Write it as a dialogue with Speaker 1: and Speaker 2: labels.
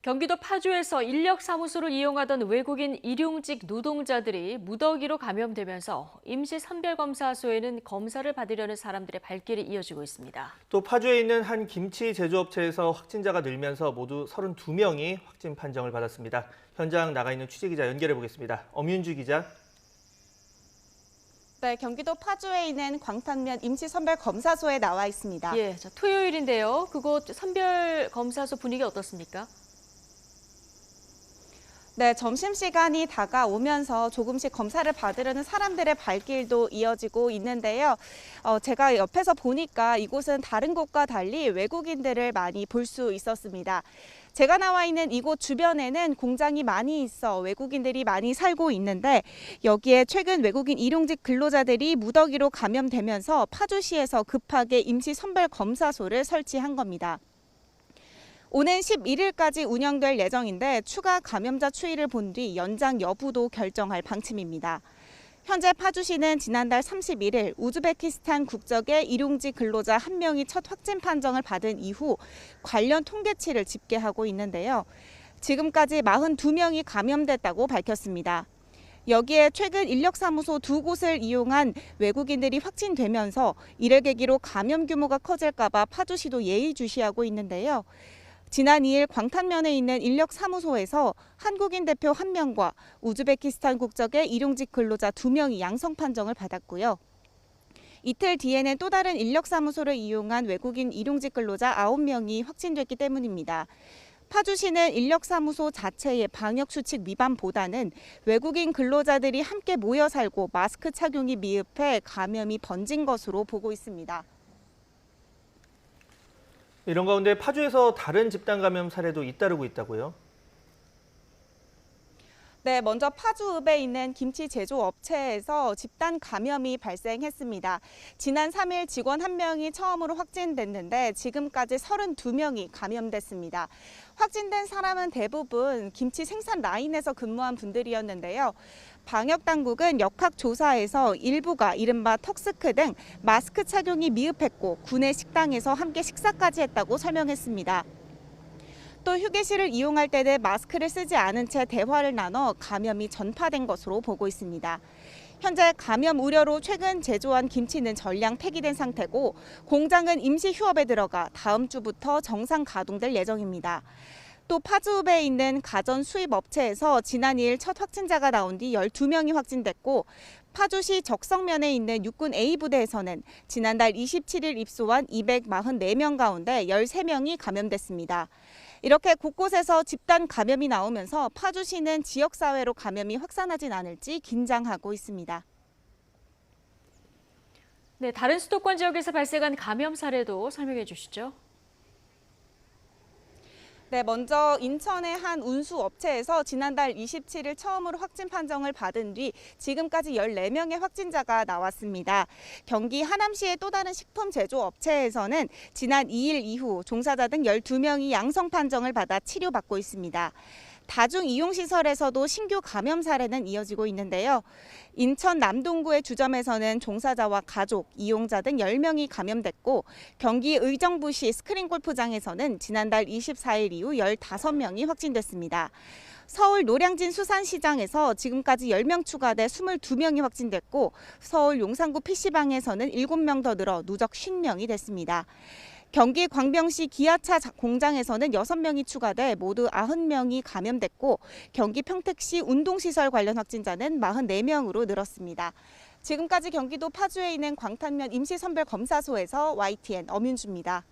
Speaker 1: 경기도 파주에서 인력사무소를 이용하던 외국인 일용직 노동자들이 무더기로 감염되면서 임시선별검사소에는 검사를 받으려는 사람들의 발길이 이어지고 있습니다.
Speaker 2: 또 파주에 있는 한 김치 제조업체에서 확진자가 늘면서 모두 32명이 확진 판정을 받았습니다. 현장 나가 있는 취재기자 연결해 보겠습니다. 엄윤주 기자.
Speaker 3: 네, 경기도 파주에 있는 광탄면 임시선별검사소에 나와 있습니다.
Speaker 1: 예, 토요일인데요. 그곳 선별검사소 분위기 어떻습니까?
Speaker 3: 네, 점심시간이 다가오면서 조금씩 검사를 받으려는 사람들의 발길도 이어지고 있는데요. 제가 옆에서 보니까 이곳은 다른 곳과 달리 외국인들을 많이 볼 수 있었습니다. 제가 나와 있는 이곳 주변에는 공장이 많이 있어 외국인들이 많이 살고 있는데 여기에 최근 외국인 일용직 근로자들이 무더기로 감염되면서 파주시에서 급하게 임시선별검사소를 설치한 겁니다. 오는 11일까지 운영될 예정인데 추가 감염자 추이를 본 뒤 연장 여부도 결정할 방침입니다. 현재 파주시는 지난달 31일 우즈베키스탄 국적의 일용직 근로자 1명이 첫 확진 판정을 받은 이후 관련 통계치를 집계하고 있는데요. 지금까지 42명이 감염됐다고 밝혔습니다. 여기에 최근 인력사무소 2곳을 이용한 외국인들이 확진되면서 이를 계기로 감염 규모가 커질까 봐 파주시도 예의주시하고 있는데요. 지난 2일 광탄면에 있는 인력사무소에서 한국인 대표 1명과 우즈베키스탄 국적의 일용직 근로자 2명이 양성 판정을 받았고요. 이틀 뒤에는 또 다른 인력사무소를 이용한 외국인 일용직 근로자 9명이 확진됐기 때문입니다. 파주시는 인력사무소 자체의 방역수칙 위반보다는 외국인 근로자들이 함께 모여 살고 마스크 착용이 미흡해 감염이 번진 것으로 보고 있습니다.
Speaker 2: 이런 가운데 파주에서 다른 집단 감염 사례도 잇따르고 있다고요?
Speaker 3: 네, 먼저 파주읍에 있는 김치 제조업체에서 집단 감염이 발생했습니다. 지난 3일 직원 1명이 처음으로 확진됐는데 지금까지 32명이 감염됐습니다. 확진된 사람은 대부분 김치 생산 라인에서 근무한 분들이었는데요. 방역당국은 역학조사에서 일부가 이른바 턱스크 등 마스크 착용이 미흡했고 구내 식당에서 함께 식사까지 했다고 설명했습니다. 또 휴게실을 이용할 때는 마스크를 쓰지 않은 채 대화를 나눠 감염이 전파된 것으로 보고 있습니다. 현재 감염 우려로 최근 제조한 김치는 전량 폐기된 상태고 공장은 임시 휴업에 들어가 다음 주부터 정상 가동될 예정입니다. 또 파주읍에 있는 가전 수입 업체에서 지난 2일 첫 확진자가 나온 뒤 12명이 확진됐고 파주시 적성면에 있는 육군 A부대에서는 지난달 27일 입소한 244명 가운데 13명이 감염됐습니다. 이렇게 곳곳에서 집단 감염이 나오면서 파주시는 지역사회로 감염이 확산하진 않을지 긴장하고 있습니다.
Speaker 1: 네, 다른 수도권 지역에서 발생한 감염 사례도 설명해 주시죠.
Speaker 3: 네, 먼저 인천의 한 운수업체에서 지난달 27일 처음으로 확진 판정을 받은 뒤 지금까지 14명의 확진자가 나왔습니다. 경기 하남시의 또 다른 식품 제조업체에서는 지난 2일 이후 종사자 등 12명이 양성 판정을 받아 치료받고 있습니다. 다중이용시설에서도 신규 감염 사례는 이어지고 있는데요. 인천 남동구의 주점에서는 종사자와 가족, 이용자 등 10명이 감염됐고 경기 의정부시 스크린골프장에서는 지난달 24일 이후 15명이 확진됐습니다. 서울 노량진 수산시장에서 지금까지 10명 추가돼 22명이 확진됐고 서울 용산구 PC방에서는 7명 더 늘어 누적 50명이 됐습니다. 경기 광명시 기아차 공장에서는 6명이 추가돼 모두 90명이 감염됐고 경기 평택시 운동시설 관련 확진자는 44명으로 늘었습니다. 지금까지 경기도 파주에 있는 광탄면 임시선별검사소에서 YTN 엄윤주입니다.